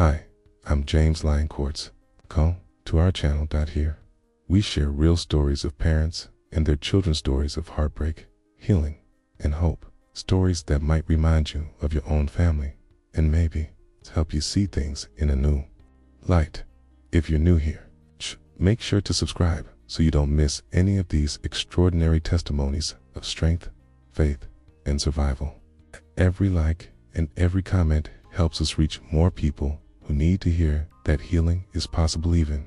Hi, I'm James Lyon Quartz. Come to our channel. Here, we share real stories of parents and their children's stories of heartbreak, healing, and hope. Stories that might remind you of your own family and maybe help you see things in a new light. If you're new here, make sure to subscribe so you don't miss any of these extraordinary testimonies of strength, faith, and survival. Every like and every comment helps us reach more people who need to hear that healing is possible even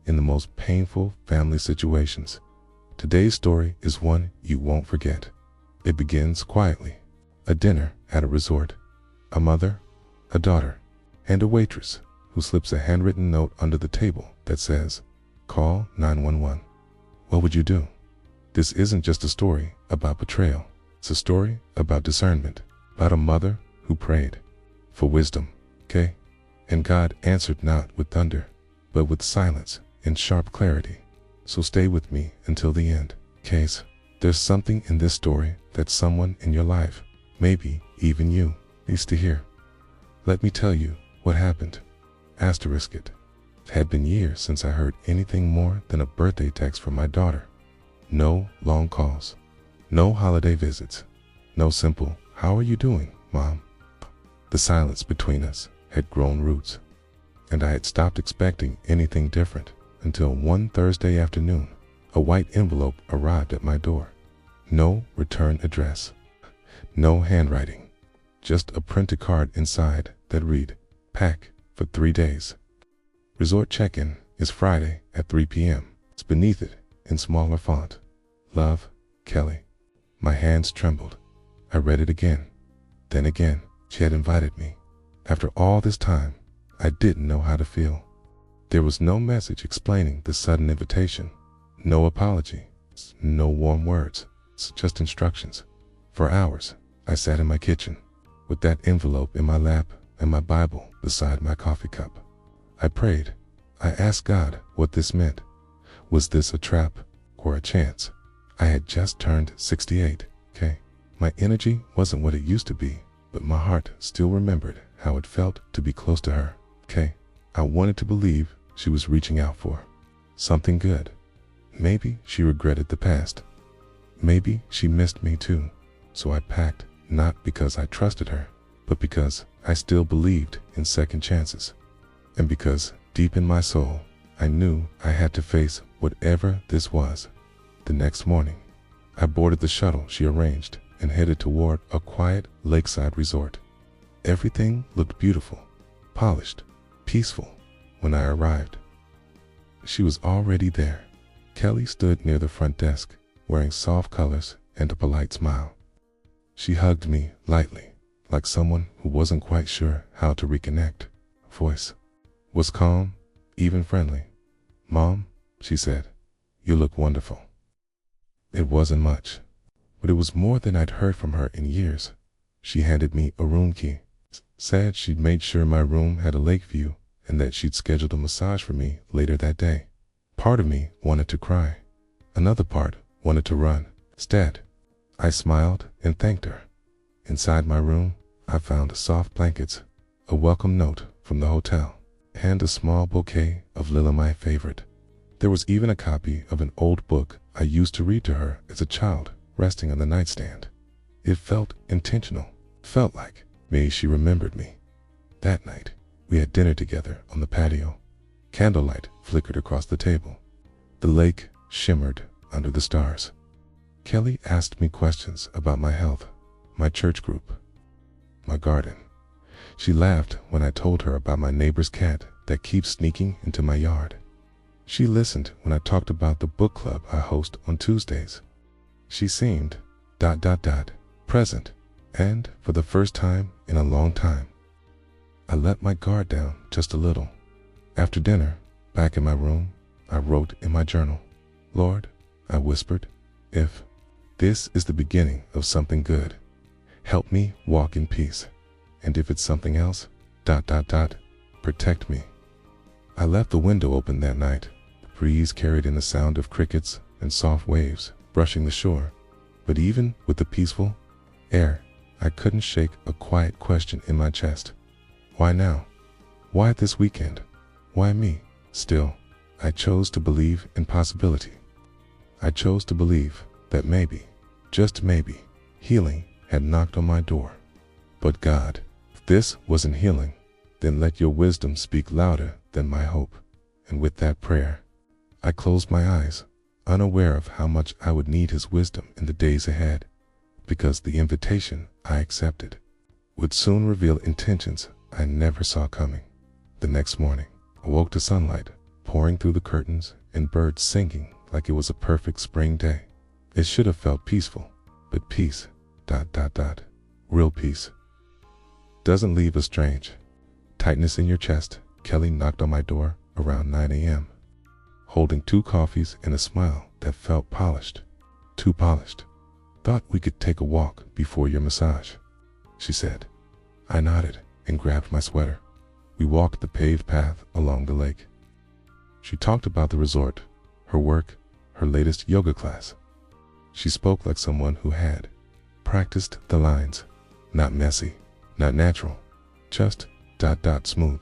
in the most painful family situations. Today's story is one you won't forget. It begins quietly. A dinner at a resort. A mother, a daughter, and a waitress who slips a handwritten note under the table that says, "Call 911. What would you do?" This isn't just a story about betrayal. It's a story about discernment, about a mother who prayed for wisdom, okay? And God answered not with thunder, but with silence and sharp clarity. So stay with me until the end, case there's something in this story that someone in your life, maybe even you, needs to hear. Let me tell you what happened. Asterisk it. It had been years since I heard anything more than a birthday text from my daughter. No long calls, no holiday visits, no simple, "How are you doing, Mom?" The silence between us had grown roots, and I had stopped expecting anything different until one Thursday afternoon, a white envelope arrived at my door. No return address, no handwriting, just a printed card inside that read, "Pack for 3 days. Resort check-in is Friday at 3 p.m. It's beneath it in smaller font. Love, Kelly. My hands trembled. I read it again. Then again. She had invited me. After all this time, I didn't know how to feel. There was no message explaining the sudden invitation, no apology, no warm words, just instructions. For hours, I sat in my kitchen with that envelope in my lap and my Bible beside my coffee cup. I prayed. I asked God what this meant. Was this a trap or a chance? I had just turned 68, okay? My energy wasn't what it used to be, but my heart still remembered how it felt to be close to her, okay? I wanted to believe she was reaching out for something good. Maybe she regretted the past. Maybe she missed me too. So I packed, not because I trusted her, but because I still believed in second chances. And because deep in my soul, I knew I had to face whatever this was. The next morning, I boarded the shuttle she arranged and headed toward a quiet lakeside resort. Everything looked beautiful, polished, peaceful when I arrived. She was already there. Kelly stood near the front desk, wearing soft colors and a polite smile. She hugged me lightly, like someone who wasn't quite sure how to reconnect. Her voice was calm, even friendly. "Mom," she said, "you look wonderful." It wasn't much, but it was more than I'd heard from her in years. She handed me a room key, said she'd made sure my room had a lake view, and that she'd scheduled a massage for me later that day. Part of me wanted to cry. Another part wanted to run. Instead, I smiled and thanked her. Inside my room, I found soft blankets, a welcome note from the hotel, and a small bouquet of Lila, my favorite. There was even a copy of an old book I used to read to her as a child, resting on the nightstand. It felt intentional. Felt like maybe she remembered me. That night, we had dinner together on the patio. Candlelight flickered across the table. The lake shimmered under the stars. Kelly asked me questions about my health, my church group, my garden. She laughed when I told her about my neighbor's cat that keeps sneaking into my yard. She listened when I talked about the book club I host on Tuesdays. She seemed ... present, and for the first time in a long time. I let my guard down just a little. After dinner, back in my room, I wrote in my journal, "Lord," I whispered, "if this is the beginning of something good, help me walk in peace. And if it's something else, ... protect me." I left the window open that night. The breeze carried in the sound of crickets and soft waves brushing the shore. But even with the peaceful air, I couldn't shake a quiet question in my chest. Why now? Why this weekend? Why me? Still, I chose to believe in possibility. I chose to believe that maybe, just maybe, healing had knocked on my door. But God, if this wasn't healing, then let your wisdom speak louder than my hope. And with that prayer, I closed my eyes, unaware of how much I would need his wisdom in the days ahead, because the invitation I accepted would soon reveal intentions I never saw coming. The next morning, I woke to sunlight pouring through the curtains and birds singing like it was a perfect spring day. It should have felt peaceful, but peace, real peace, doesn't leave a strange tightness in your chest. Kelly knocked on my door around 9 a.m., holding 2 coffees and a smile that felt polished, too polished. Thought we could take a walk before your massage, she said. I nodded and grabbed my sweater. We walked the paved path along the lake. She talked about the resort, her work, her latest yoga class. She spoke like someone who had practiced the lines, not messy, not natural, just smooth.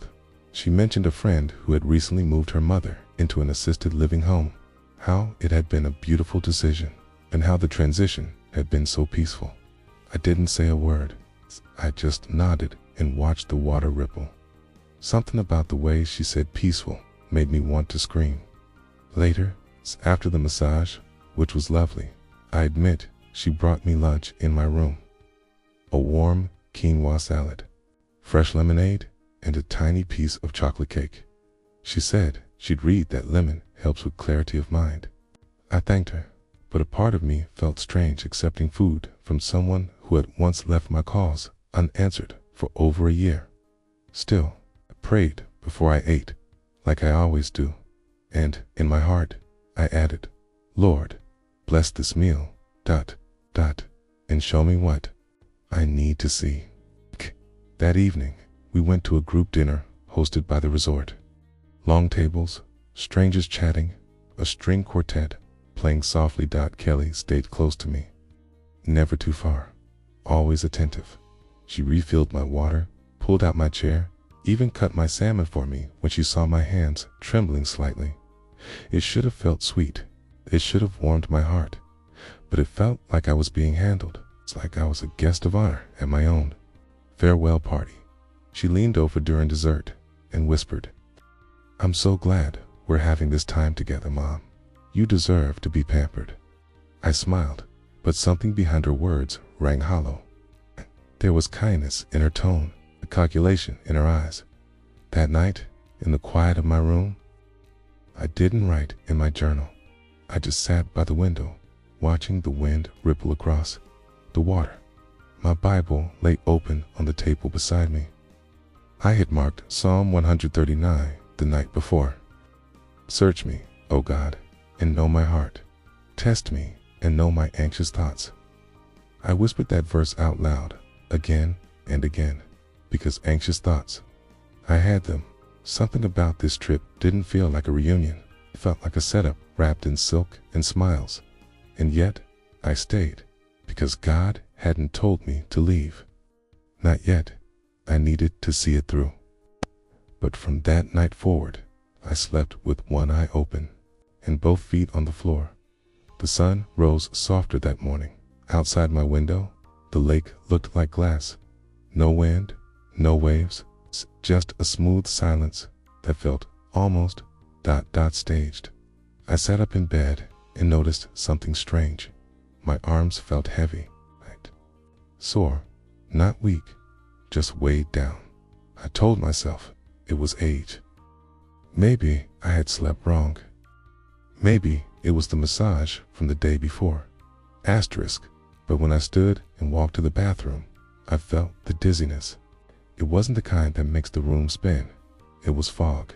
She mentioned a friend who had recently moved her mother into an assisted living home, how it had been a beautiful decision, and how the transition had been so peaceful. I didn't say a word. I just nodded and watched the water ripple. Something about the way she said peaceful made me want to scream. Later, after the massage, which was lovely, I admit she brought me lunch in my room. A warm quinoa salad, fresh lemonade, and a tiny piece of chocolate cake. She said she'd read that lemon helps with clarity of mind. I thanked her, but a part of me felt strange accepting food from someone who had once left my calls unanswered for over a year. Still, I prayed before I ate, like I always do, and in my heart, I added, Lord, bless this meal, and show me what I need to see. That evening, we went to a group dinner hosted by the resort. Long tables, strangers chatting, a string quartet playing softly. Kelly stayed close to me, never too far, always attentive. She refilled my water, pulled out my chair, even cut my salmon for me when she saw my hands trembling slightly. It should have felt sweet. It should have warmed my heart. But it felt like I was being handled. It's like I was a guest of honor at my own farewell party. She leaned over during dessert and whispered, I'm so glad we're having this time together, Mom. You deserve to be pampered. I smiled, but something behind her words rang hollow. There was kindness in her tone, a calculation in her eyes. That night, in the quiet of my room, I didn't write in my journal. I just sat by the window, watching the wind ripple across the water. My Bible lay open on the table beside me. I had marked Psalm 139 the night before. Search me, O God, and know my heart. Test me and know my anxious thoughts. I whispered that verse out loud, again and again, because anxious thoughts, I had them. Something about this trip didn't feel like a reunion. It felt like a setup wrapped in silk and smiles. And yet, I stayed, because God hadn't told me to leave. Not yet. I needed to see it through. But from that night forward, I slept with one eye open and both feet on the floor. The sun rose softer that morning. Outside my window, the lake looked like glass. No wind, no waves, just a smooth silence that felt almost staged. I sat up in bed and noticed something strange. My arms felt heavy, sore, not weak, just weighed down. I told myself it was age. Maybe I had slept wrong. Maybe it was the massage from the day before. But when I stood and walked to the bathroom, I felt the dizziness. It wasn't the kind that makes the room spin. It was fog.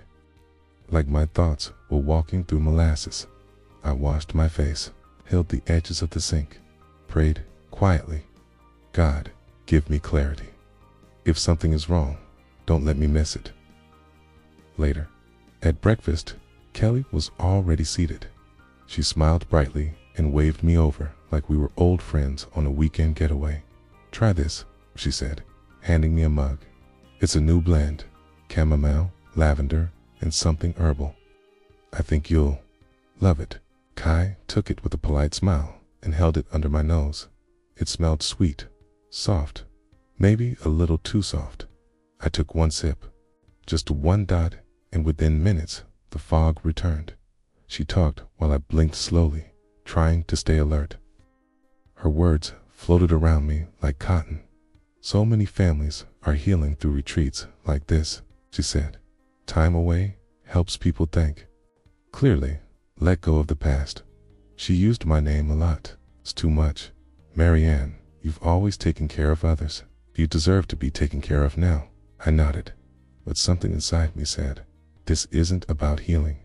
Like my thoughts were walking through molasses. I washed my face, held the edges of the sink, prayed quietly, God, give me clarity. If something is wrong, don't let me miss it. Later, at breakfast, Kelly was already seated. She smiled brightly and waved me over like we were old friends on a weekend getaway. Try this, she said, handing me a mug. It's a new blend, chamomile, lavender, and something herbal. I think you'll love it. Kai took it with a polite smile and held it under my nose. It smelled sweet, soft, maybe a little too soft. I took one sip, just one dot, and within minutes the fog returned. She talked while I blinked slowly, trying to stay alert. Her words floated around me like cotton. So many families are healing through retreats like this, she said. Time away helps people think clearly, let go of the past. She used my name a lot. It's too much. Marianne, you've always taken care of others. You deserve to be taken care of now. I nodded, but something inside me said, this isn't about healing.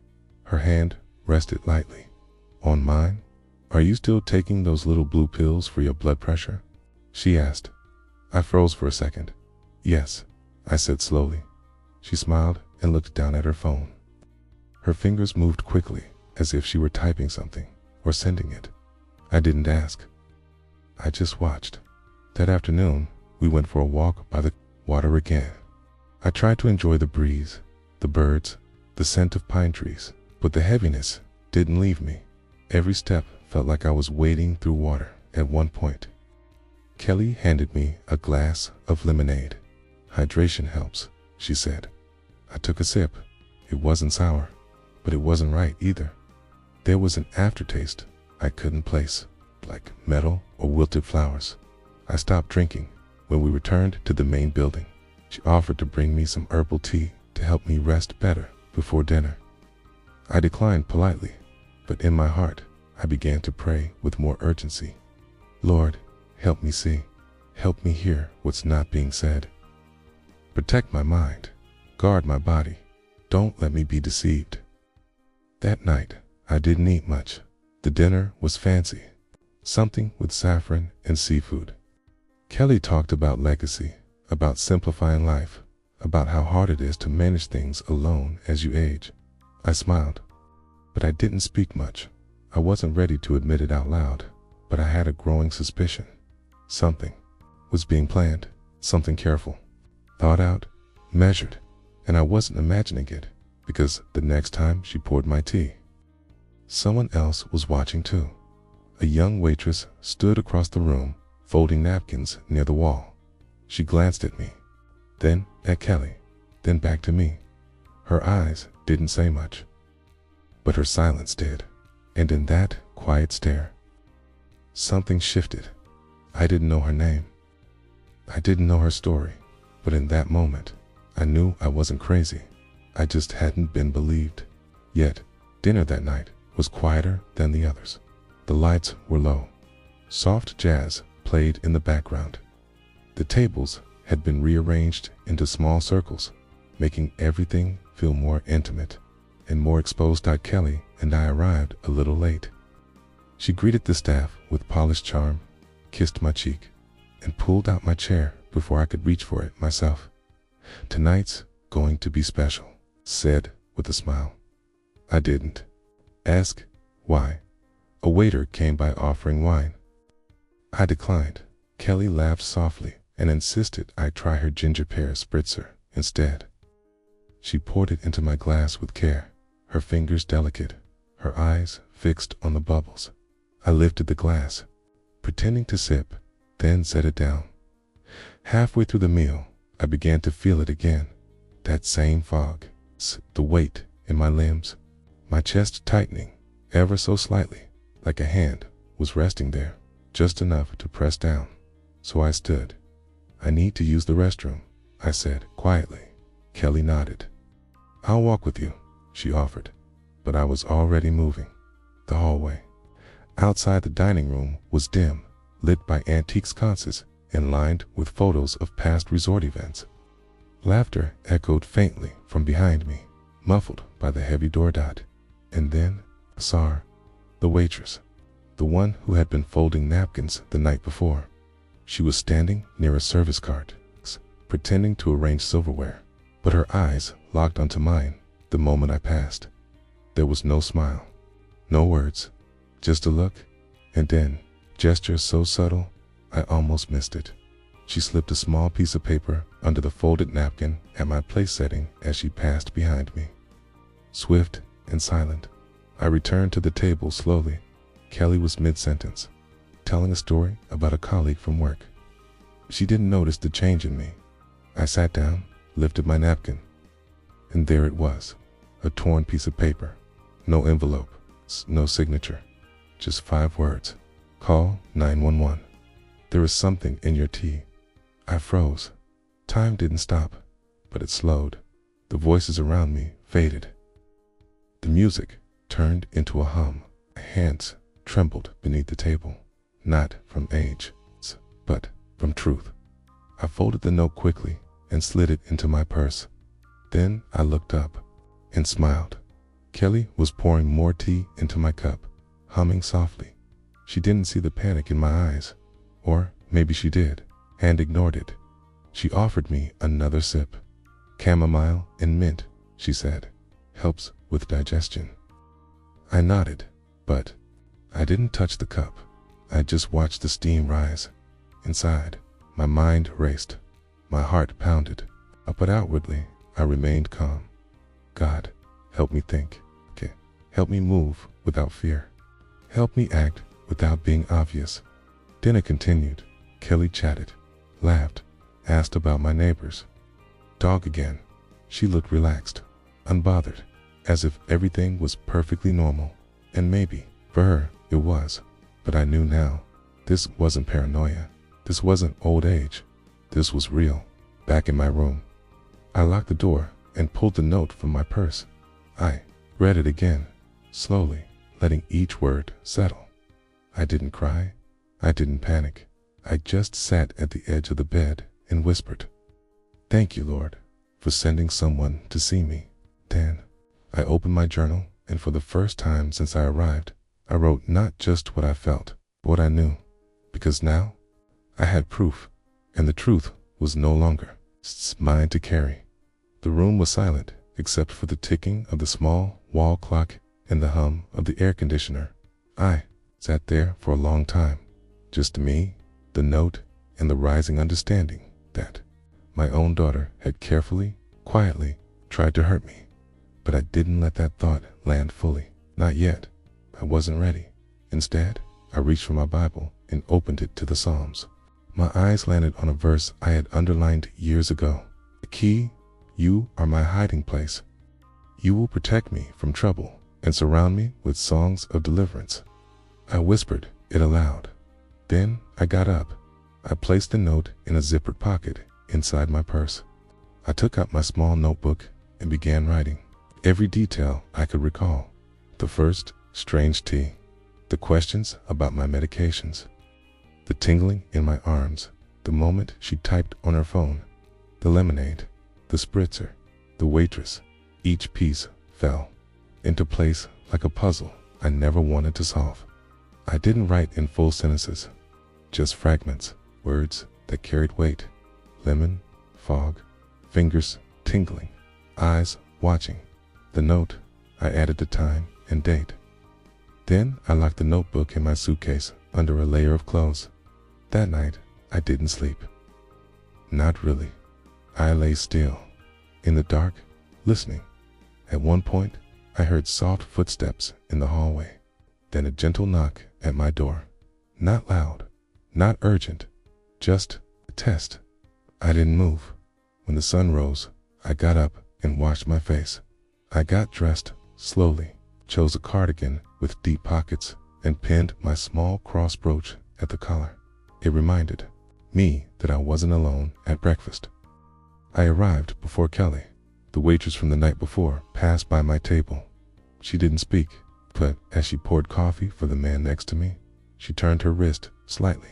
Her hand rested lightly on mine. Are you still taking those little blue pills for your blood pressure? She asked. I froze for a second. Yes, I said slowly. She smiled and looked down at her phone. Her fingers moved quickly, as if she were typing something or sending it. I didn't ask. I just watched. That afternoon, we went for a walk by the water again. I tried to enjoy the breeze, the birds, the scent of pine trees, but the heaviness didn't leave me. Every step felt like I was wading through water at one point. Kelly handed me a glass of lemonade. Hydration helps, she said. I took a sip. It wasn't sour, but it wasn't right either. There was an aftertaste I couldn't place, like metal or wilted flowers. I stopped drinking. When we returned to the main building, she offered to bring me some herbal tea to help me rest better before dinner. I declined politely, but in my heart, I began to pray with more urgency. Lord, help me see. Help me hear what's not being said. Protect my mind. Guard my body. Don't let me be deceived. That night, I didn't eat much. The dinner was fancy, something with saffron and seafood. Kelly talked about legacy, about simplifying life, about how hard it is to manage things alone as you age. I smiled, but I didn't speak much. I wasn't ready to admit it out loud, but I had a growing suspicion. Something was being planned, something careful, thought out, measured, and I wasn't imagining it, because the next time she poured my tea, someone else was watching too. A young waitress stood across the room, folding napkins near the wall. She glanced at me, then at Kelly, then back to me. Her eyes didn't say much, but her silence did, and in that quiet stare, something shifted. I didn't know her name. I didn't know her story, but in that moment, I knew I wasn't crazy. I just hadn't been believed. Yet, dinner that night was quieter than the others. The lights were low. Soft jazz played in the background. The tables had been rearranged into small circles, making everything feel more intimate and more exposed. Kelly and I arrived a little late. She greeted the staff with polished charm, kissed my cheek, and pulled out my chair before I could reach for it myself. Tonight's going to be special, said with a smile. I didn't ask why. A waiter came by offering wine. I declined. Kelly laughed softly and insisted I try her ginger pear spritzer instead. She poured it into my glass with care, her fingers delicate, her eyes fixed on the bubbles. I lifted the glass, pretending to sip, then set it down. Halfway through the meal, I began to feel it again. That same fog, the weight in my limbs, my chest tightening ever so slightly, like a hand was resting there, just enough to press down. So I stood. I need to use the restroom, I said quietly. Kelly nodded. I'll walk with you, she offered, but I was already moving. The hallway outside the dining room was dim, lit by antique sconces and lined with photos of past resort events. Laughter echoed faintly from behind me, muffled by the heavy door dot. And then I saw her, the waitress, the one who had been folding napkins the night before. She was standing near a service cart, pretending to arrange silverware, but her eyes locked onto mine the moment I passed. There was no smile, no words, just a look, and then gesture so subtle I almost missed it. She slipped a small piece of paper under the folded napkin at my place setting as she passed behind me. Swift and silent, I returned to the table slowly. Kelly was mid-sentence, telling a story about a colleague from work. She didn't notice the change in me. I sat down, lifted my napkin, and there it was, a torn piece of paper. No envelope, no signature, just 5 words. Call 911. There is something in your tea. I froze. Time didn't stop, but it slowed. The voices around me faded. The music turned into a hum. My hands trembled beneath the table, not from age, but from truth. I folded the note quickly and slid it into my purse. Then I looked up and smiled. Kelly was pouring more tea into my cup, humming softly. She didn't see the panic in my eyes, or maybe she did, and ignored it. She offered me another sip. Chamomile and mint, she said, helps with digestion. I nodded, but I didn't touch the cup. I just watched the steam rise. Inside, my mind raced. My heart pounded, but outwardly, I remained calm. God, help me think. Okay. Help me move without fear. Help me act without being obvious. Dinner continued. Kelly chatted, laughed, asked about my neighbors. Dog again. She looked relaxed, unbothered, as if everything was perfectly normal. And maybe, for her, it was. But I knew now, this wasn't paranoia. This wasn't old age. This was real. Back in my room, I locked the door and pulled the note from my purse. I read it again, slowly, letting each word settle. I didn't cry. I didn't panic. I just sat at the edge of the bed and whispered, "Thank you, Lord, for sending someone to see me." Then I opened my journal, and for the first time since I arrived, I wrote not just what I felt, but what I knew. Because now, I had proof, and the truth was no longer mine to carry. The room was silent, except for the ticking of the small wall clock and the hum of the air conditioner. I sat there for a long time, just me, the note, and the rising understanding that my own daughter had carefully, quietly tried to hurt me. But I didn't let that thought land fully. Not yet. I wasn't ready. Instead, I reached for my Bible and opened it to the Psalms. My eyes landed on a verse I had underlined years ago. The key, you are my hiding place. You will protect me from trouble and surround me with songs of deliverance. I whispered it aloud. Then I got up. I placed the note in a zippered pocket inside my purse. I took out my small notebook and began writing. Every detail I could recall. The first strange tea. The questions about my medications. The tingling in my arms the moment she typed on her phone. The lemonade. The spritzer. The waitress. Each piece fell into place like a puzzle I never wanted to solve. I didn't write in full sentences, just fragments, words that carried weight. Lemon, fog, fingers tingling, eyes watching. The note, I added the time and date. Then I locked the notebook in my suitcase under a layer of clothes. That night, I didn't sleep. Not really. I lay still, in the dark, listening. At one point, I heard soft footsteps in the hallway, then a gentle knock at my door. Not loud, not urgent, just a test. I didn't move. When the sun rose, I got up and washed my face. I got dressed slowly, chose a cardigan with deep pockets, and pinned my small cross brooch at the collar. It reminded me that I wasn't alone at breakfast. I arrived before Kelly. The waitress from the night before passed by my table. She didn't speak, but as she poured coffee for the man next to me, she turned her wrist slightly,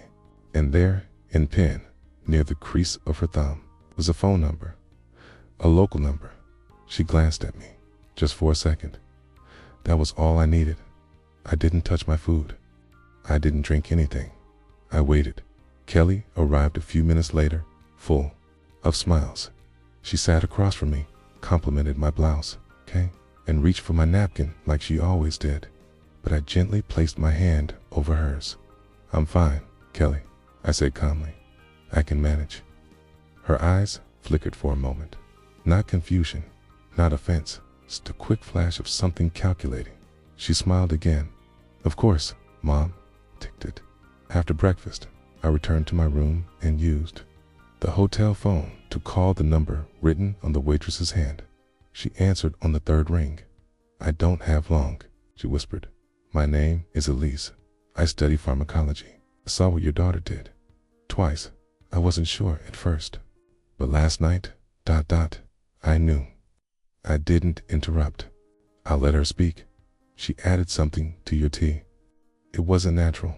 and there, in pen, near the crease of her thumb, was a phone number, a local number. She glanced at me, just for a second. That was all I needed. I didn't touch my food. I didn't drink anything. I waited. Kelly arrived a few minutes later, full of smiles. She sat across from me, complimented my blouse, and reached for my napkin like she always did. But I gently placed my hand over hers. "I'm fine, Kelly," I said calmly. I can manage. Her eyes flickered for a moment. Not confusion, not offense, just a quick flash of something calculating. She smiled again. Of course, Mom, ticked it. After breakfast, I returned to my room and used the hotel phone to call the number written on the waitress's hand. She answered on the third ring. I don't have long, she whispered. My name is Elise. I study pharmacology. I saw what your daughter did. Twice. I wasn't sure at first. But last night, I knew. I didn't interrupt. I'll let her speak. She added something to your tea. It wasn't natural.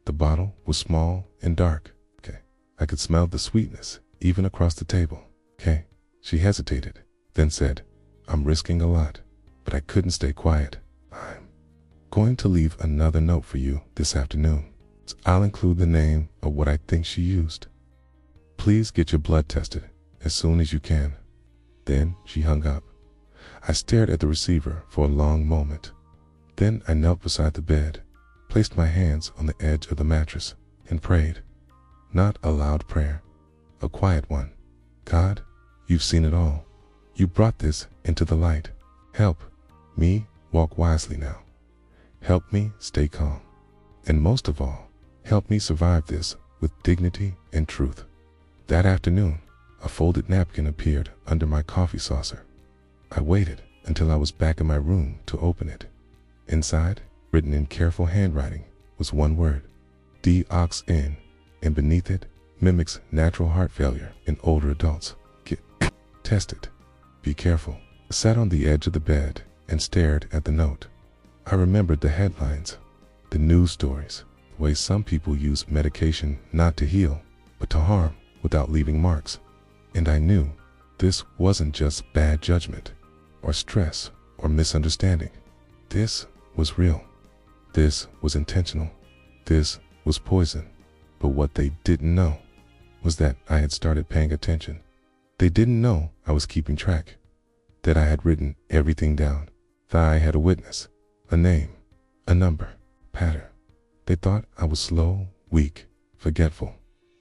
The bottle was small and dark. Okay. I could smell the sweetness, even across the table. Okay. She hesitated, then said, I'm risking a lot, but I couldn't stay quiet. I'm going to leave another note for you this afternoon. I'll include the name of what I think she used. Please get your blood tested as soon as you can. Then she hung up. I stared at the receiver for a long moment. Then I knelt beside the bed, placed my hands on the edge of the mattress, and prayed. Not a loud prayer, a quiet one. God, you've seen it all. You brought this into the light. Help me walk wisely now. Help me stay calm. And most of all, help me survive this with dignity and truth. That afternoon, a folded napkin appeared under my coffee saucer. I waited until I was back in my room to open it. Inside, written in careful handwriting, was one word, DOXN, and beneath it, mimics natural heart failure in older adults. Get tested. Be careful. I sat on the edge of the bed and stared at the note. I remembered the headlines, the news stories, the way some people use medication not to heal, but to harm without leaving marks. And I knew this wasn't just bad judgment, or stress, or misunderstanding. This was real. This was intentional. This was poison. But what they didn't know was that I had started paying attention. They didn't know I was keeping track, that I had written everything down, that I had a witness, a name, a number, pattern. They thought I was slow, weak, forgetful.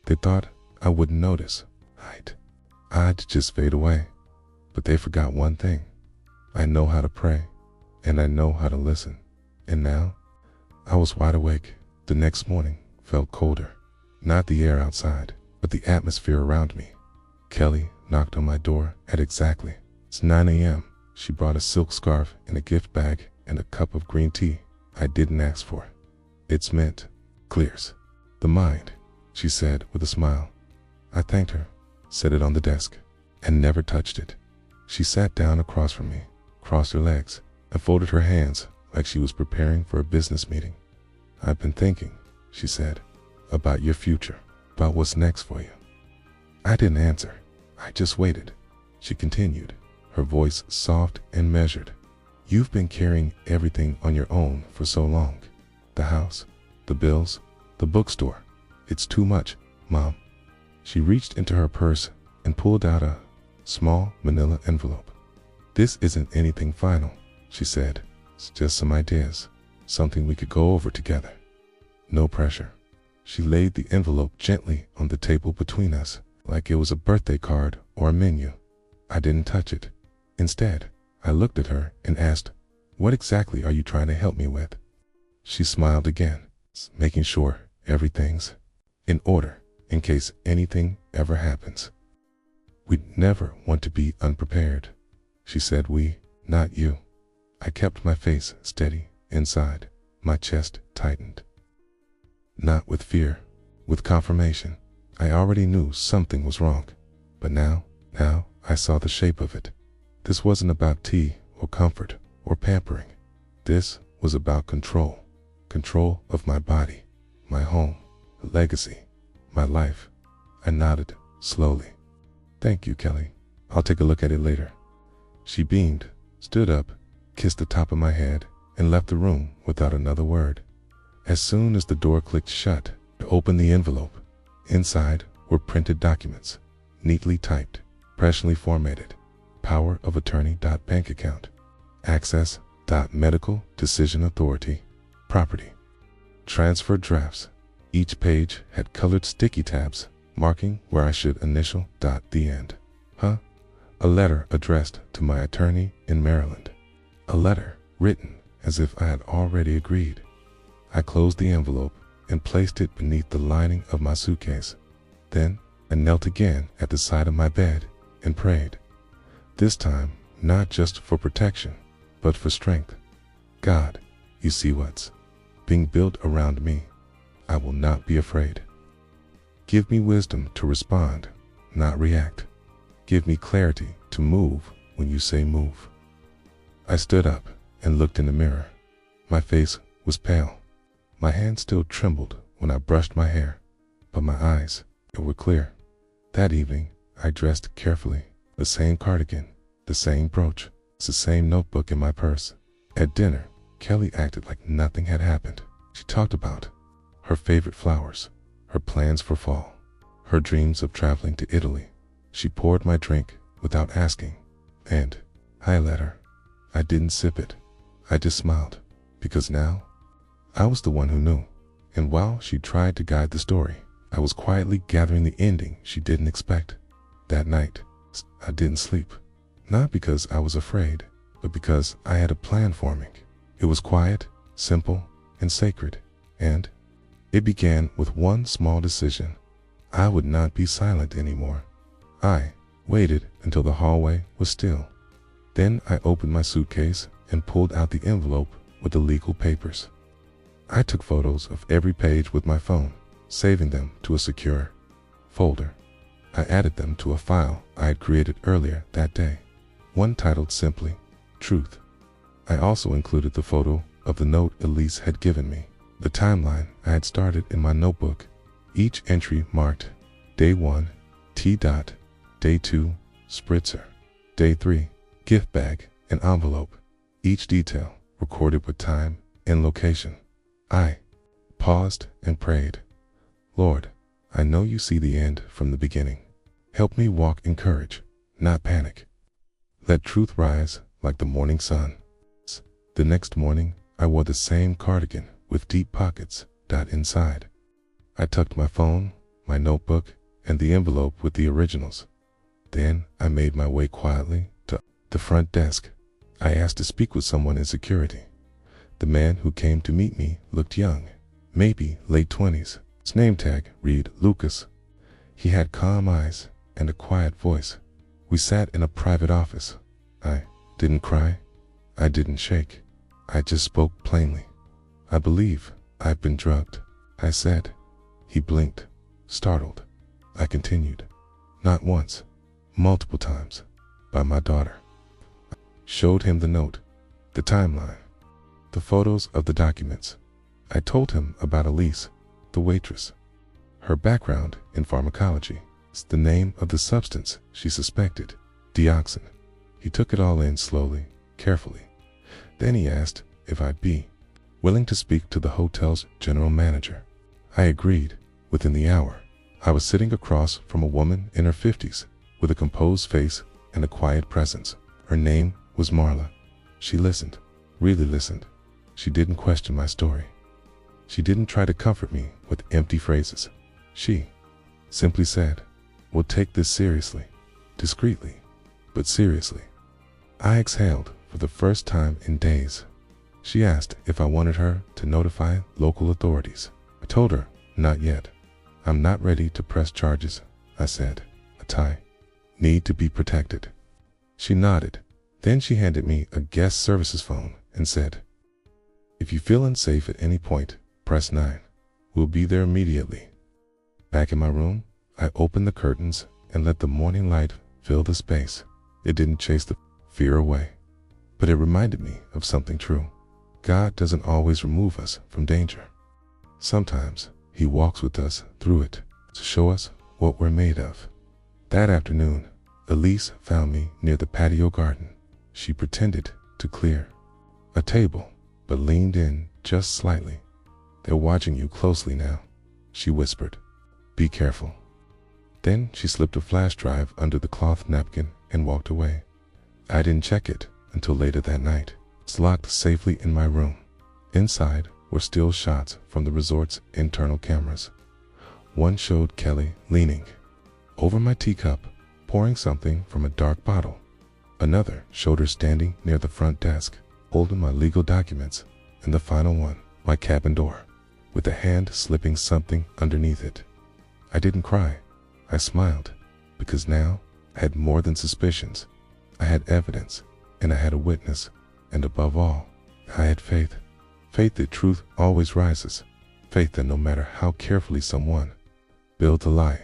They thought I wouldn't notice. I'd just fade away. But they forgot one thing. I know how to pray, and I know how to listen. And now, I was wide awake. The next morning felt colder. Not the air outside, but the atmosphere around me. Kelly knocked on my door at exactly 9 a.m. She brought a silk scarf in a gift bag and a cup of green tea I didn't ask for. It's mint. Clears the mind, she said with a smile. I thanked her, set it on the desk, and never touched it. She sat down across from me, crossed her legs, and folded her hands like she was preparing for a business meeting. I've been thinking, she said, about your future, about what's next for you. I didn't answer. I just waited. She continued, her voice soft and measured. You've been carrying everything on your own for so long. The house, the bills, the bookstore. It's too much, Mom. She reached into her purse and pulled out a small manila envelope. This isn't anything final, she said. It's just some ideas, something we could go over together. No pressure. She laid the envelope gently on the table between us, like it was a birthday card or a menu. I didn't touch it. Instead, I looked at her and asked, what exactly are you trying to help me with? She smiled again, making sure everything's in order in case anything ever happens. We'd never want to be unprepared. She said we, not you. I kept my face steady inside, my chest tightened. Not with fear, with confirmation. I already knew something was wrong, but now I saw the shape of it. This wasn't about tea or comfort or pampering. This was about control. Control of my body, my home, legacy, my life. I nodded slowly. Thank you, Kelly. I'll take a look at it later. She beamed, stood up, kissed the top of my head, and left the room without another word. As soon as the door clicked shut, I opened the envelope. Inside were printed documents, neatly typed, professionally formatted. Power of attorney. Bank account. Access. Medical decision authority. Property. Transfer drafts. Each page had colored sticky tabs marking where I should initial. The end. Huh? A letter addressed to my attorney in Maryland. A letter written as if I had already agreed. I closed the envelope and placed it beneath the lining of my suitcase. Then I knelt again at the side of my bed and prayed. This time, not just for protection, but for strength. God, you see what's being built around me. I will not be afraid. Give me wisdom to respond, not react. Give me clarity to move when you say move. I stood up and looked in the mirror. My face was pale. My hand still trembled when I brushed my hair, but my eyes were clear. That evening, I dressed carefully. The same cardigan, the same brooch, the same notebook in my purse. At dinner, Kelly acted like nothing had happened. She talked about her favorite flowers, her plans for fall, her dreams of traveling to Italy. She poured my drink without asking, and I let her. I didn't sip it. I just smiled, because now I was the one who knew. And while she tried to guide the story, I was quietly gathering the ending she didn't expect. That night, I didn't sleep. Not because I was afraid, but because I had a plan forming. It was quiet, simple, and sacred. And it began with one small decision. I would not be silent anymore. I waited until the hallway was still. Then I opened my suitcase and pulled out the envelope with the legal papers. I took photos of every page with my phone, saving them to a secure folder. I added them to a file I had created earlier that day, one titled simply, Truth. I also included the photo of the note Elise had given me, the timeline I had started in my notebook, each entry marked Day 1, T. Day 2, Spritzer, Day 3, gift bag and envelope, each detail recorded with time and location. I paused and prayed, Lord, I know you see the end from the beginning. Help me walk in courage, not panic. Let truth rise like the morning sun. The next morning, I wore the same cardigan with deep pockets inside. I tucked my phone, my notebook, and the envelope with the originals. Then I made my way quietly to the front desk. I asked to speak with someone in security. The man who came to meet me looked young, maybe late 20s. His name tag read Lucas. He had calm eyes and a quiet voice. We sat in a private office. I didn't cry. I didn't shake. I just spoke plainly. I believe I've been drugged, I said. He blinked, startled. I continued. Not once, multiple times, by my daughter. I showed him the note, the timeline, the photos of the documents. I told him about Elise, the waitress, her background in pharmacology, the name of the substance she suspected, dioxin. He took it all in slowly, carefully. Then he asked if I'd be willing to speak to the hotel's general manager. I agreed. Within the hour, I was sitting across from a woman in her 50s with a composed face and a quiet presence. Her name was Marla. She listened, really listened. She didn't question my story. She didn't try to comfort me with empty phrases. She simply said, "We'll take this seriously, discreetly, but seriously." I exhaled for the first time in days. She asked if I wanted her to notify local authorities. I told her, not yet. I'm not ready to press charges, I said. I need to be protected. She nodded. Then she handed me a guest services phone and said, "If you feel unsafe at any point, press 9. We'll be there immediately." Back in my room, I opened the curtains and let the morning light fill the space. It didn't chase the fear away, but it reminded me of something true. God doesn't always remove us from danger. Sometimes He walks with us through it to show us what we're made of. That afternoon, Elise found me near the patio garden. She pretended to clear a table, but leaned in just slightly. "They're watching you closely now," she whispered. "Be careful." Then she slipped a flash drive under the cloth napkin and walked away. I didn't check it until later that night. It's locked safely in my room. Inside were still shots from the resort's internal cameras. One showed Kelly leaning over my teacup, pouring something from a dark bottle. Another showed her standing near the front desk, holding my legal documents, and the final one, my cabin door, with a hand slipping something underneath it. I didn't cry. I smiled, because now I had more than suspicions. I had evidence, and I had a witness, and above all, I had faith. Faith that truth always rises. Faith that no matter how carefully someone builds a lie,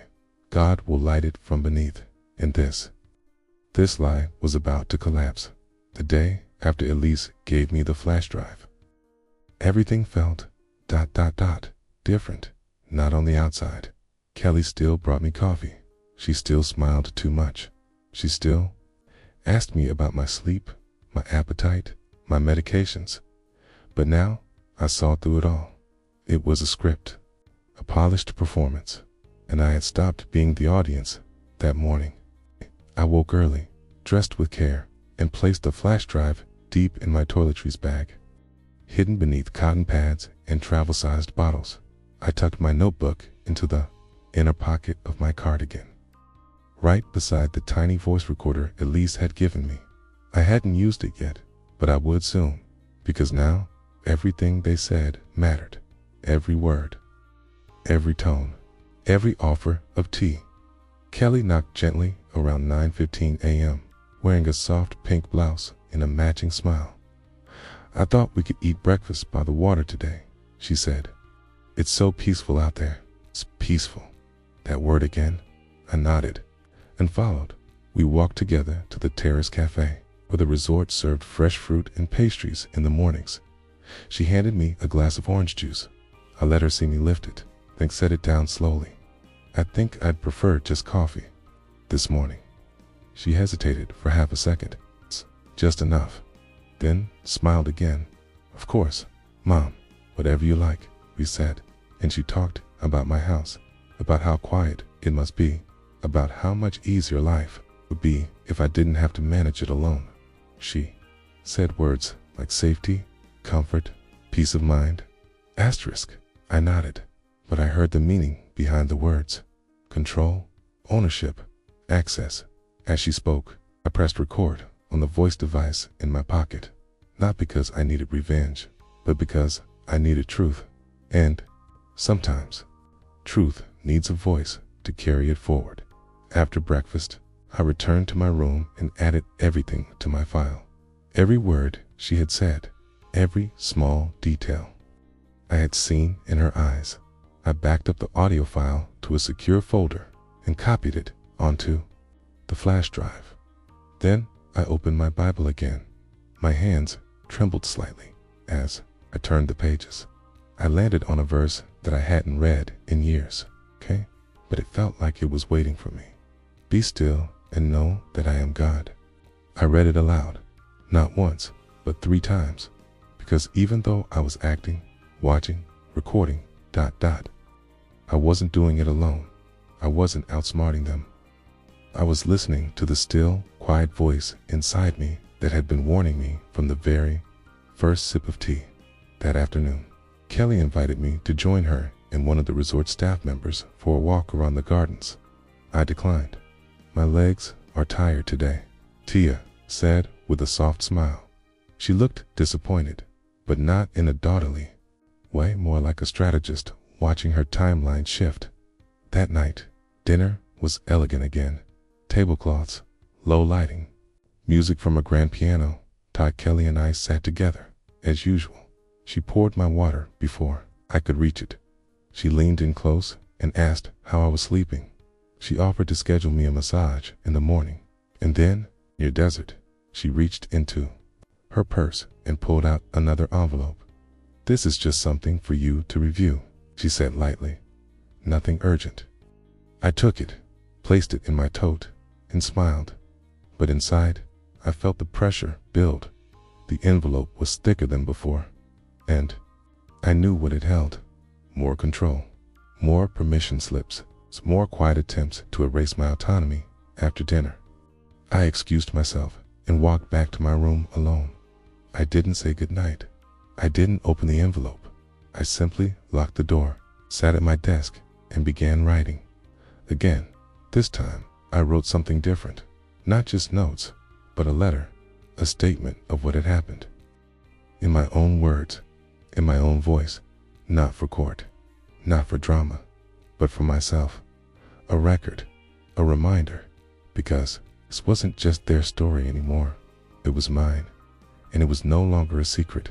God will light it from beneath. And this lie was about to collapse the day after Elise gave me the flash drive. Everything felt ... different. Not on the outside. Kelly still brought me coffee. She still smiled too much. She still asked me about my sleep, my appetite, my medications. But now I saw through it all. It was a script, a polished performance, and I had stopped being the audience that morning. I woke early, dressed with care, and placed the flash drive deep in my toiletries bag. Hidden beneath cotton pads and travel-sized bottles, I tucked my notebook into the inner pocket of my cardigan, right beside the tiny voice recorder Elise had given me. I hadn't used it yet, but I would soon, because now everything they said mattered. Every word, every tone, every offer of tea. Kelly knocked gently around 9:15 a.m., wearing a soft pink blouse and a matching smile. "I thought we could eat breakfast by the water today," she said. "It's so peaceful out there." It's peaceful. That word again. I nodded and followed. We walked together to the Terrace Cafe, where the resort served fresh fruit and pastries in the mornings. She handed me a glass of orange juice. I let her see me lift it, then set it down slowly. "I think I'd prefer just coffee this morning." She hesitated for half a second. "Just enough." Then smiled again. "Of course, Mom, whatever you like," we said. And she talked about my house, about how quiet it must be, about how much easier life would be if I didn't have to manage it alone. She said words like safety, comfort, peace of mind. Asterisk. I nodded, but I heard the meaning behind the words. Control, ownership, access. As she spoke, I pressed record on the voice device in my pocket, not because I needed revenge, but because I needed truth. And sometimes, truth needs a voice to carry it forward. After breakfast, I returned to my room and added everything to my file. Every word she had said, every small detail I had seen in her eyes. I backed up the audio file to a secure folder and copied it onto the flash drive. Then I opened my Bible again. My hands trembled slightly as I turned the pages. I landed on a verse that I hadn't read in years, okay? But it felt like it was waiting for me. "Be still and know that I am God." I read it aloud, not once, but 3 times, because even though I was acting, watching, recording, I wasn't doing it alone. I wasn't outsmarting them. I was listening to the still, quiet voice inside me that had been warning me from the very first sip of tea. That afternoon, Kelly invited me to join her and one of the resort staff members for a walk around the gardens. I declined. "My legs are tired today," Tia said with a soft smile. She looked disappointed, but not in a daughterly way, more like a strategist watching her timeline shift. That night, dinner was elegant again. Tablecloths, low lighting, music from a grand piano. Kelly and I sat together, as usual. She poured my water before I could reach it. She leaned in close and asked how I was sleeping. She offered to schedule me a massage in the morning. And then, near desert, she reached into her purse and pulled out another envelope. "This is just something for you to review," she said lightly. "Nothing urgent." I took it, placed it in my tote, and smiled. But inside, I felt the pressure build. The envelope was thicker than before, and I knew what it held. More control, more permission slips, more quiet attempts to erase my autonomy after dinner. I excused myself and walked back to my room alone. I didn't say goodnight. I didn't open the envelope. I simply locked the door, sat at my desk, and began writing. Again, this time I wrote something different. Not just notes, but a letter, a statement of what had happened. In my own words, in my own voice, not for court, not for drama, but for myself. A record, a reminder, because this wasn't just their story anymore. It was mine, and it was no longer a secret.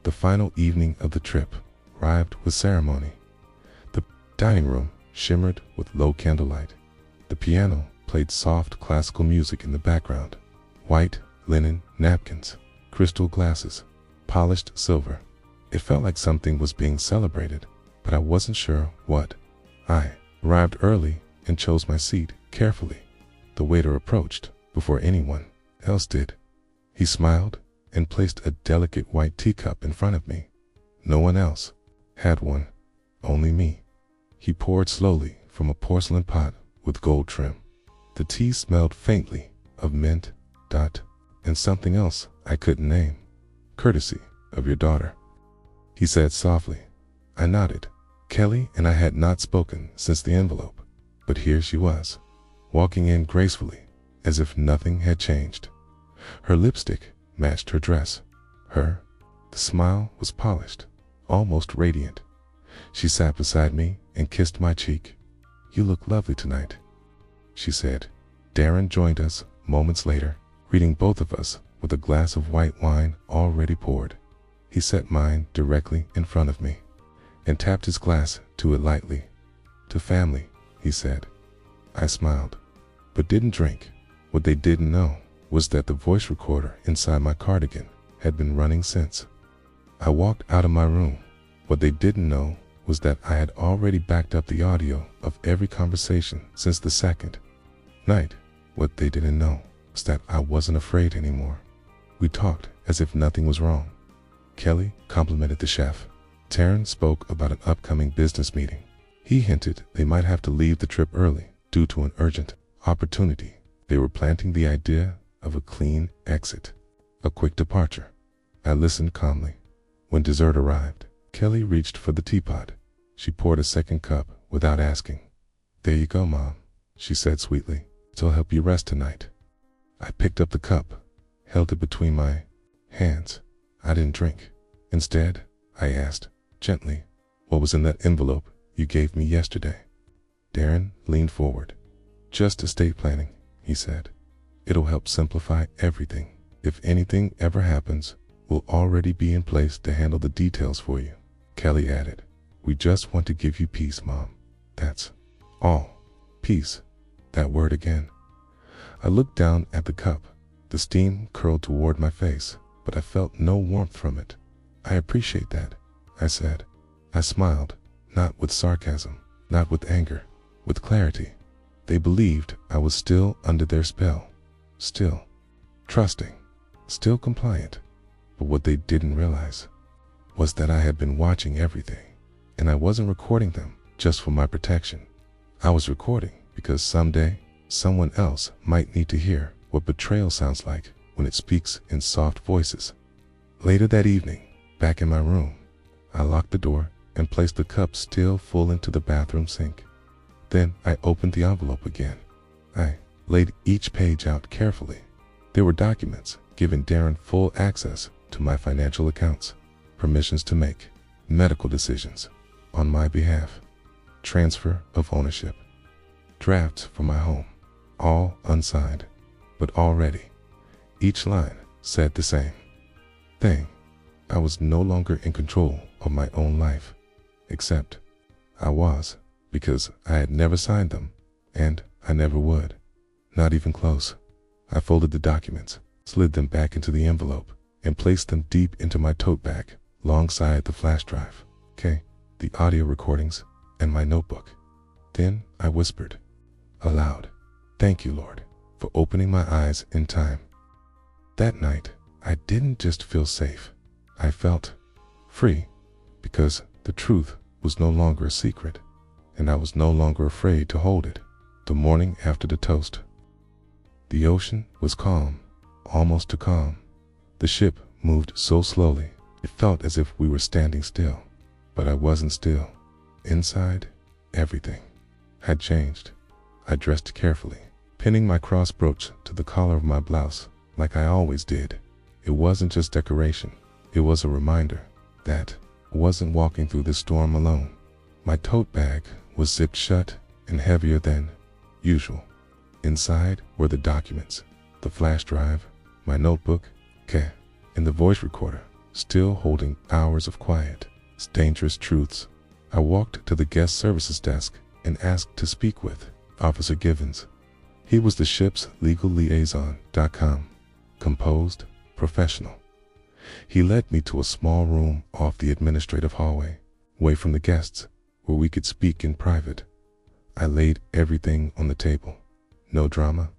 The final evening of the trip arrived with ceremony. The dining room shimmered with low candlelight. The piano played soft classical music in the background. White linen napkins, crystal glasses, polished silver. It felt like something was being celebrated, but I wasn't sure what. I arrived early and chose my seat carefully. The waiter approached before anyone else did. He smiled and placed a delicate white teacup in front of me. No one else had one, only me. He poured slowly from a porcelain pot with gold trim. The tea smelled faintly of mint, and something else I couldn't name. Courtesy of your daughter, he said softly. I nodded. Kelly and I had not spoken since the envelope, but here she was, walking in gracefully, as if nothing had changed. Her lipstick matched her dress. The smile was polished, almost radiant. She sat beside me and kissed my cheek. You look lovely tonight, she said. Darren joined us moments later, greeting both of us with a glass of white wine already poured. He set mine directly in front of me and tapped his glass to it lightly. To family, he said. I smiled, but didn't drink. What they didn't know was that the voice recorder inside my cardigan had been running since. I walked out of my room. What they didn't know was that I had already backed up the audio of every conversation since the second night. What they didn't know was that I wasn't afraid anymore. We talked as if nothing was wrong. Kelly complimented the chef. Taryn spoke about an upcoming business meeting. He hinted they might have to leave the trip early due to an urgent opportunity. They were planting the idea of a clean exit, a quick departure. I listened calmly. When dessert arrived, Kelly reached for the teapot. She poured a second cup without asking. There you go, Mom, she said sweetly. It'll help you rest tonight. I picked up the cup, held it between my hands. I didn't drink. Instead, I asked, gently, what was in that envelope you gave me yesterday? Darren leaned forward. Just estate planning, he said. It'll help simplify everything. If anything ever happens, we'll already be in place to handle the details for you. Kelly added, we just want to give you peace, Mom. That's all. Peace. That word again. I looked down at the cup. The steam curled toward my face, but I felt no warmth from it. I appreciate that, I said. I smiled, not with sarcasm, not with anger, with clarity. They believed I was still under their spell, still trusting, still compliant. But what they didn't realize was that I had been watching everything, and I wasn't recording them just for my protection. I was recording because someday someone else might need to hear what betrayal sounds like when it speaks in soft voices. Later that evening, back in my room, I locked the door and placed the cup still full into the bathroom sink. Then I opened the envelope again. I laid each page out carefully. There were documents giving Darren full access to my financial accounts, permissions to make medical decisions on my behalf, transfer of ownership, drafts for my home, all unsigned, but already. Each line said the same thing. I was no longer in control of my own life, except I was, because I had never signed them, and I never would, not even close. I folded the documents, slid them back into the envelope, and placed them deep into my tote bag, alongside the flash drive, the audio recordings, and my notebook. Then I whispered, aloud, thank you, Lord, for opening my eyes in time. That night, I didn't just feel safe. I felt free, because the truth was no longer a secret, and I was no longer afraid to hold it. The morning after the toast, the ocean was calm, almost too calm. The ship moved so slowly, it felt as if we were standing still, but I wasn't still. Inside, everything had changed. I dressed carefully, pinning my cross brooch to the collar of my blouse like I always did. It wasn't just decoration. It was a reminder that I wasn't walking through this storm alone. My tote bag was zipped shut and heavier than usual. Inside were the documents, the flash drive, my notebook, and the voice recorder, still holding hours of quiet, dangerous truths. I walked to the guest services desk and asked to speak with Officer Givens. He was the ship's legal liaison. Composed, professional. He led me to a small room off the administrative hallway, away from the guests, where we could speak in private. I laid everything on the table. No drama,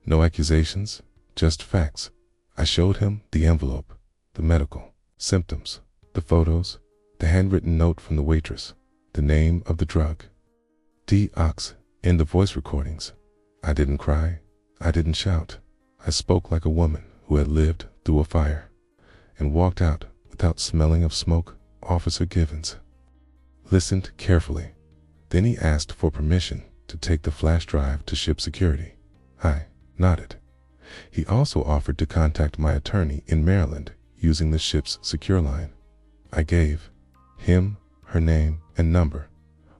no accusations, just facts. I showed him the envelope, the medical symptoms, the photos, the handwritten note from the waitress, the name of the drug, Deox, in the voice recordings. I didn't cry. I didn't shout. I spoke like a woman who had lived through a fire and walked out without smelling of smoke. Officer Givens listened carefully. Then he asked for permission to take the flash drive to ship security. I nodded. He also offered to contact my attorney in Maryland using the ship's secure line. I gave him her name and number.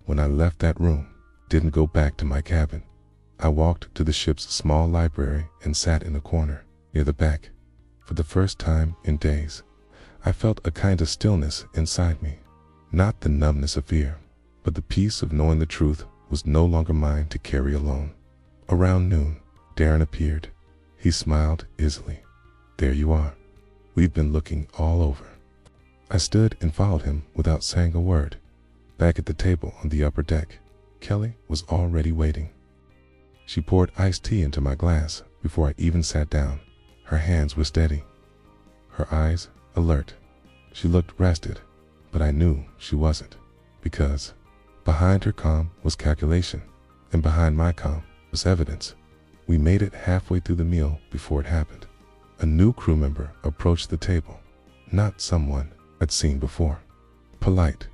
When I left that room, didn't go back to my cabin. I walked to the ship's small library and sat in a corner near the back. For the first time in days, I felt a kind of stillness inside me. Not the numbness of fear, but the peace of knowing the truth was no longer mine to carry alone. Around noon, Darren appeared. He smiled easily. "There you are. We've been looking all over." I stood and followed him without saying a word. Back at the table on the upper deck, Kelly was already waiting. She poured iced tea into my glass before I even sat down. Her hands were steady, her eyes alert. She looked rested, but I knew she wasn't, because behind her calm was calculation, and behind my calm was evidence. We made it halfway through the meal before it happened. A new crew member approached the table, not someone I'd seen before. Polite,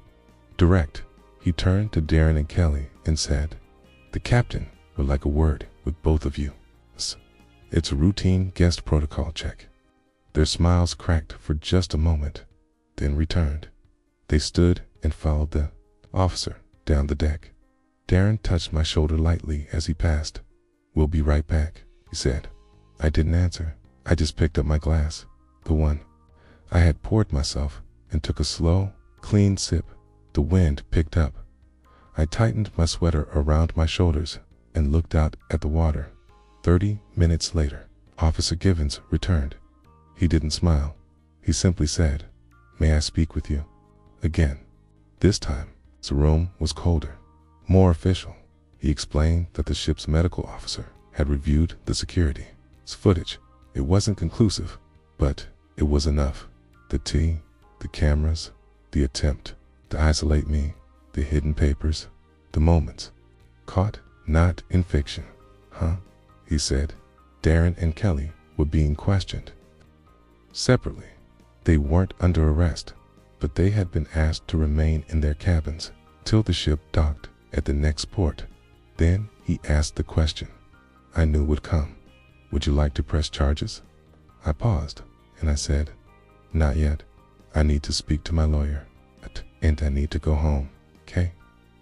direct, he turned to Darren and Kelly and said, "The captain would like a word with both of you. It's a routine guest protocol check." Their smiles cracked for just a moment, then returned. They stood and followed the officer down the deck. Darren touched my shoulder lightly as he passed. "We'll be right back," he said. I didn't answer. I just picked up my glass, the one I had poured myself, and took a slow, clean sip. The wind picked up. I tightened my sweater around my shoulders and looked out at the water. 30 minutes later, Officer Givens returned. He didn't smile. He simply said, "May I speak with you?" Again. This time, the room was colder, more official. He explained that the ship's medical officer had reviewed the security footage. It wasn't conclusive, but it was enough. The tea, the cameras, the attempt to isolate me, the hidden papers, the moments caught not in fiction. "Huh?" he said. Darren and Kelly were being questioned separately. They weren't under arrest, but they had been asked to remain in their cabins till the ship docked at the next port. Then he asked the question I knew would come. "Would you like to press charges?" I paused, and I said, "Not yet. I need to speak to my lawyer, and I need to go home, okay?"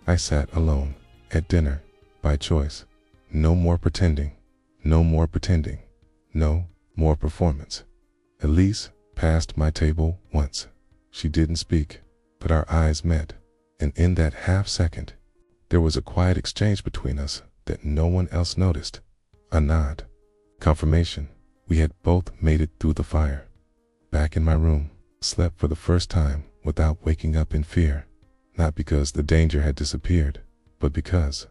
I sat alone at dinner, by choice. No more pretending. No more pretending. No more performance. Elise passed my table once. She didn't speak, but our eyes met, and in that half-second, there was a quiet exchange between us that no one else noticed. A nod. Confirmation. We had both made it through the fire. Back in my room, slept for the first time without waking up in fear. Not because the danger had disappeared, but because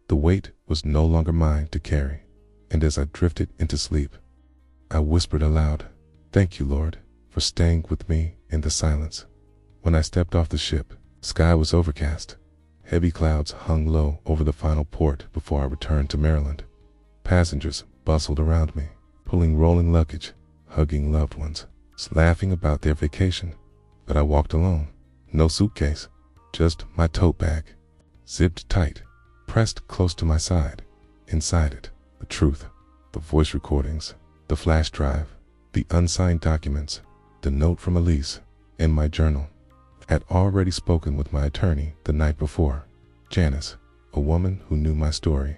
the weight was no longer mine to carry. And as I drifted into sleep, I whispered aloud, "Thank you, Lord, for staying with me in the silence." When I stepped off the ship, the sky was overcast. Heavy clouds hung low over the final port before I returned to Maryland. Passengers bustled around me, pulling rolling luggage, hugging loved ones, laughing about their vacation. But I walked alone. No suitcase, just my tote bag. zipped tight, pressed close to my side. Inside it, the truth, the voice recordings, the flash drive, the unsigned documents, the note from Elise, and my journal. I had already spoken with my attorney the night before, Janice, a woman who knew my story.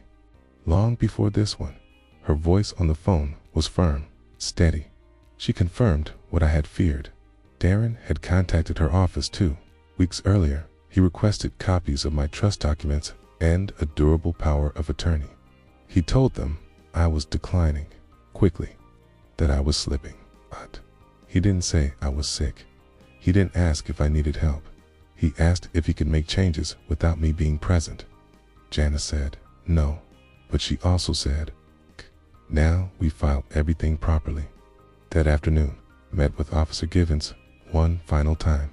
Long before this one, her voice on the phone was firm, steady. She confirmed what I had feared. Darren had contacted her office too. Weeks earlier, he requested copies of my trust documents and a durable power of attorney. He told them I was declining quickly, that I was slipping. But he didn't say I was sick. He didn't ask if I needed help. He asked if he could make changes without me being present. Janice said no, but she also said, now we filed everything properly. That afternoon, met with Officer Givens one final time.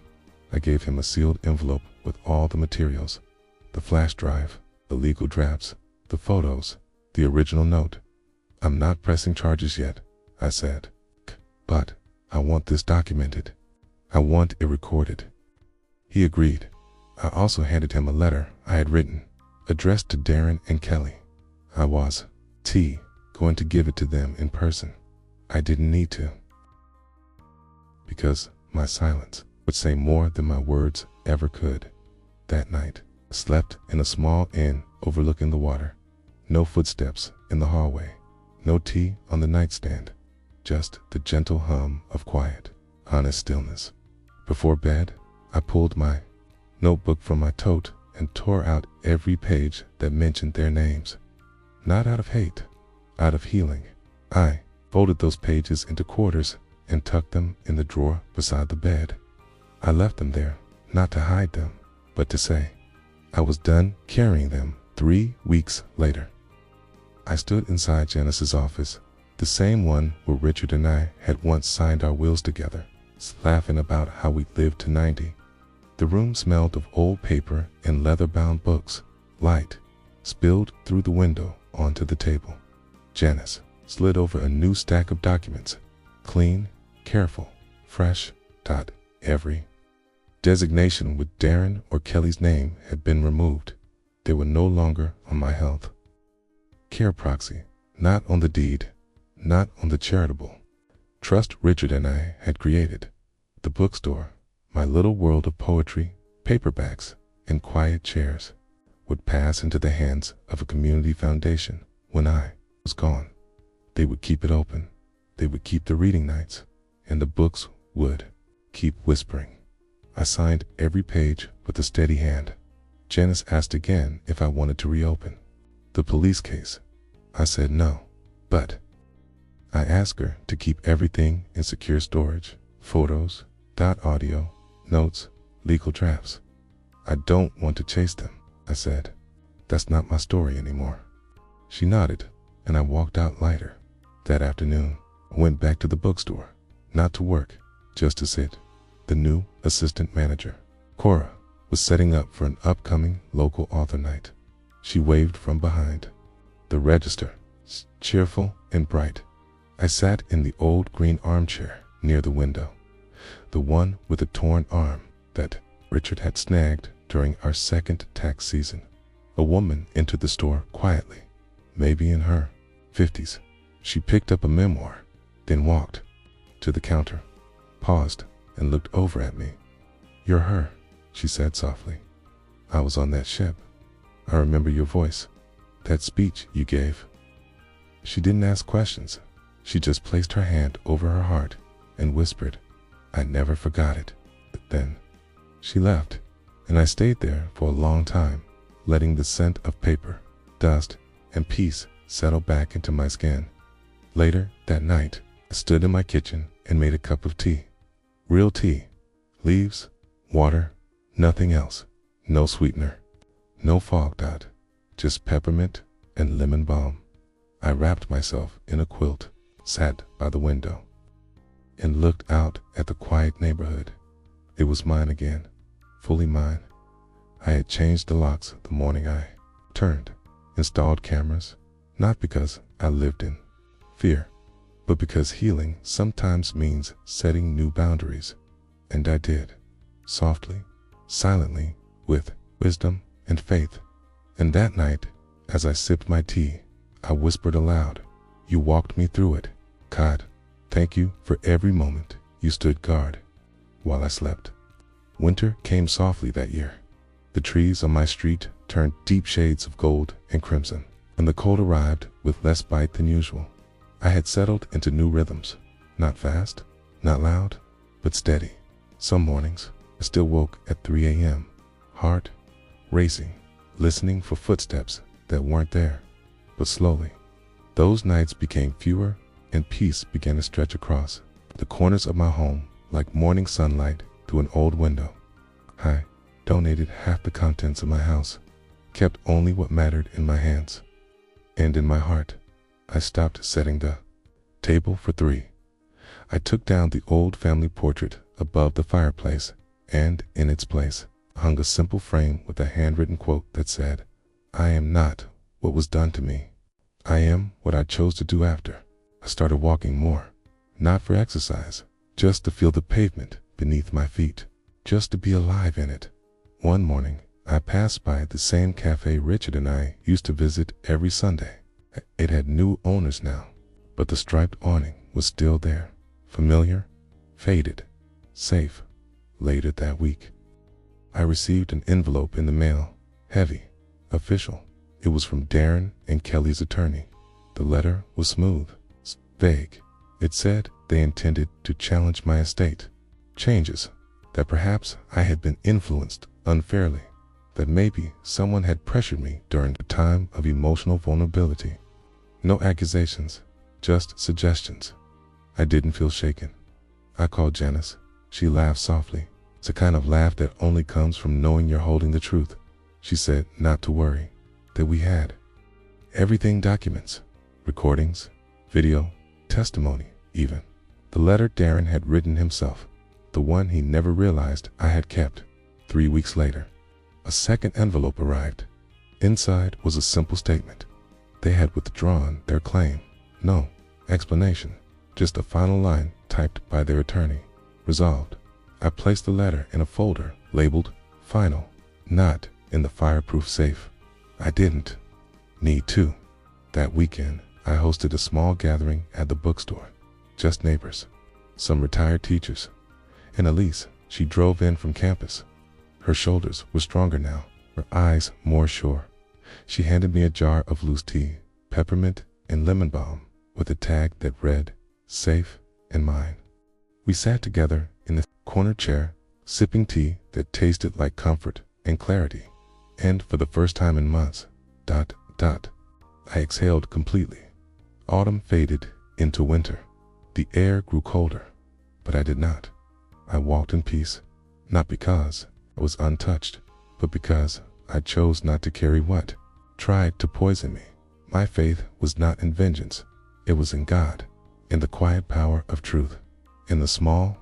I gave him a sealed envelope with all the materials, the flash drive, the legal drafts, the photos, the original note. I'm not pressing charges yet, I said, but I want this documented. I want it recorded. He agreed. I also handed him a letter I had written, addressed to Darren and Kelly. I was going to give it to them in person. I didn't need to, because my silence would say more than my words ever could. That night, I slept in a small inn overlooking the water. No footsteps in the hallway, no tea on the nightstand, just the gentle hum of quiet, honest stillness. Before bed, I pulled my notebook from my tote and tore out every page that mentioned their names. Not out of hate, out of healing. I folded those pages into quarters and tucked them in the drawer beside the bed. I left them there, not to hide them, but to say I was done carrying them. 3 weeks later, I stood inside Janice's office, the same one where Richard and I had once signed our wills together, laughing about how we lived to 90. The room smelled of old paper and leather-bound books. Light spilled through the window onto the table. Janice slid over a new stack of documents, clean, careful, fresh. Every designation with Darren or Kelly's name had been removed. They were no longer on my health care proxy, not on the deed, not on the charitable trust Richard and I had created. The bookstore, my little world of poetry, paperbacks, and quiet chairs, would pass into the hands of a community foundation when I was gone. They would keep it open. They would keep the reading nights, and the books would keep whispering. I signed every page with a steady hand. Janice asked again if I wanted to reopen the police case. I said no, but I asked her to keep everything in secure storage, photos, audio, notes, legal drafts. I don't want to chase them, I said. That's not my story anymore. She nodded, and I walked out lighter. That afternoon, I went back to the bookstore, not to work, just to sit. The new assistant manager, Cora, was setting up for an upcoming local author night. She waved from behind the register, cheerful and bright. I sat in the old green armchair near the window, the one with a torn arm that Richard had snagged during our second tax season. A woman entered the store quietly, maybe in her 50s. She picked up a memoir, then walked to the counter, paused, and looked over at me. "You're her," she said softly. "I was on that ship. I remember your voice, that speech you gave." She didn't ask questions. She just placed her hand over her heart and whispered, "I never forgot it." But then she left, and I stayed there for a long time, letting the scent of paper, dust, and peace settle back into my skin. Later that night, I stood in my kitchen and made a cup of tea. Real tea. Leaves, water, nothing else. No sweetener. No fog dot. Just peppermint and lemon balm. I wrapped myself in a quilt, sat by the window, and looked out at the quiet neighborhood. It was mine again, fully mine. I had changed the locks the morning I turned, installed cameras, not because I lived in fear, but because healing sometimes means setting new boundaries. And I did, softly, silently, with wisdom and faith. And that night, as I sipped my tea, I whispered aloud, "You walked me through it, God. Thank you for every moment you stood guard while I slept." Winter came softly that year. The trees on my street turned deep shades of gold and crimson, and the cold arrived with less bite than usual. I had settled into new rhythms, not fast, not loud, but steady. Some mornings, I still woke at 3 a.m., heart racing, listening for footsteps that weren't there. But slowly, those nights became fewer and peace began to stretch across the corners of my home like morning sunlight through an old window. I donated half the contents of my house, kept only what mattered in my hands. And in my heart, I stopped setting the table for 3. I took down the old family portrait above the fireplace, and in its place hung a simple frame with a handwritten quote that said, "I am not what was done to me. I am what I chose to do after." I started walking more, not for exercise, just to feel the pavement beneath my feet, just to be alive in it. One morning, I passed by the same cafe Richard and I used to visit every Sunday. It had new owners now, but the striped awning was still there, familiar, faded, safe. Later that week, I received an envelope in the mail, heavy, official. It was from Darren and Kelly's attorney. The letter was smooth, vague. It said they intended to challenge my estate, changes, that perhaps I had been influenced unfairly, that maybe someone had pressured me during a time of emotional vulnerability. No accusations, just suggestions. I didn't feel shaken. I called Janice. She laughed softly. It's a kind of laugh that only comes from knowing you're holding the truth. She said not to worry, that we had everything, documents, recordings, video, testimony even. The letter Darren had written himself, the one he never realized I had kept. 3 weeks later, a second envelope arrived. Inside was a simple statement. They had withdrawn their claim. No explanation, just a final line typed by their attorney. Resolved. I placed the letter in a folder labeled Final, not in the fireproof safe. I didn't need to. That weekend, I hosted a small gathering at the bookstore. Just neighbors, some retired teachers, and Elise. She drove in from campus. Her shoulders were stronger now, her eyes more sure. She handed me a jar of loose tea, peppermint and lemon balm, with a tag that read, "Safe and mine." We sat together in the corner chair, sipping tea that tasted like comfort and clarity. And for the first time in months, I exhaled completely. Autumn faded into winter. The air grew colder, but I did not. I walked in peace, not because I was untouched, but because I chose not to carry what tried to poison me. My faith was not in vengeance. It was in God, in the quiet power of truth, in the small,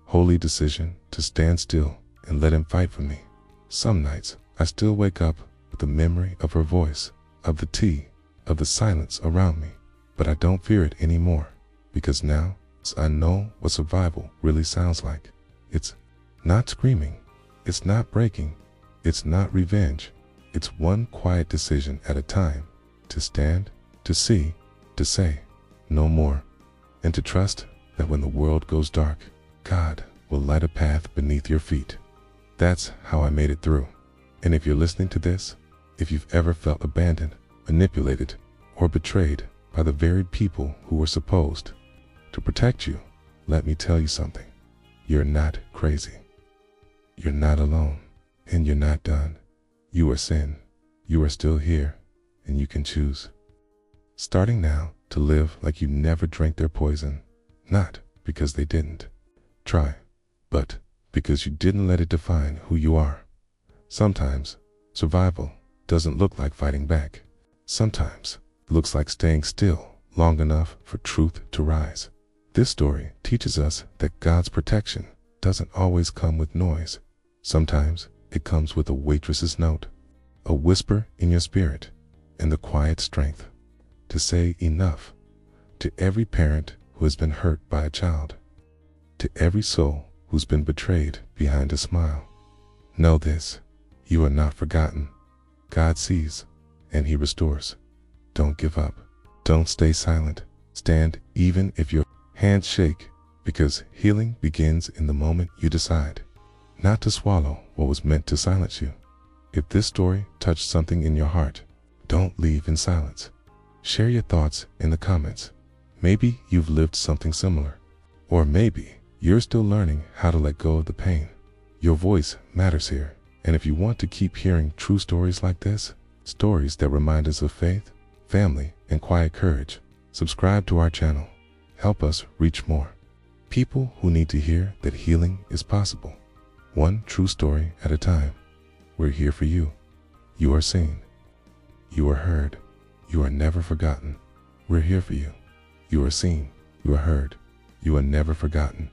holy decision to stand still and let Him fight for me. Some nights, I still wake up with the memory of her voice, of the tea, of the silence around me, but I don't fear it anymore, because now I know what survival really sounds like. It's not screaming, it's not breaking, it's not revenge. It's one quiet decision at a time, to stand, to see, to say no more, and to trust that when the world goes dark, God will light a path beneath your feet. That's how I made it through. And if you're listening to this, if you've ever felt abandoned, manipulated, or betrayed by the very people who were supposed to protect you, let me tell you something. You're not crazy. You're not alone, and you're not done. You are sin. You are still here, and you can choose. Starting now to live like you never drank their poison, not because they didn't try, but because you didn't let it define who you are. Sometimes survival doesn't look like fighting back. Sometimes it looks like staying still long enough for truth to rise. This story teaches us that God's protection doesn't always come with noise. Sometimes it comes with a waitress's note, a whisper in your spirit, and the quiet strength to say enough. To every parent who has been hurt by a child, to every soul who's been betrayed behind a smile, know this: you are not forgotten. God sees, and He restores. Don't give up. Don't stay silent. Stand even if your hands shake, because healing begins in the moment you decide not to swallow what was meant to silence you. If this story touched something in your heart, don't leave in silence. Share your thoughts in the comments. Maybe you've lived something similar, or maybe you're still learning how to let go of the pain. Your voice matters here, and if you want to keep hearing true stories like this, stories that remind us of faith, family, and quiet courage, subscribe to our channel. Help us reach more people who need to hear that healing is possible. One true story at a time. We're here for you. You are seen. You are heard. You are never forgotten. We're here for you. You are seen. You are heard. You are never forgotten.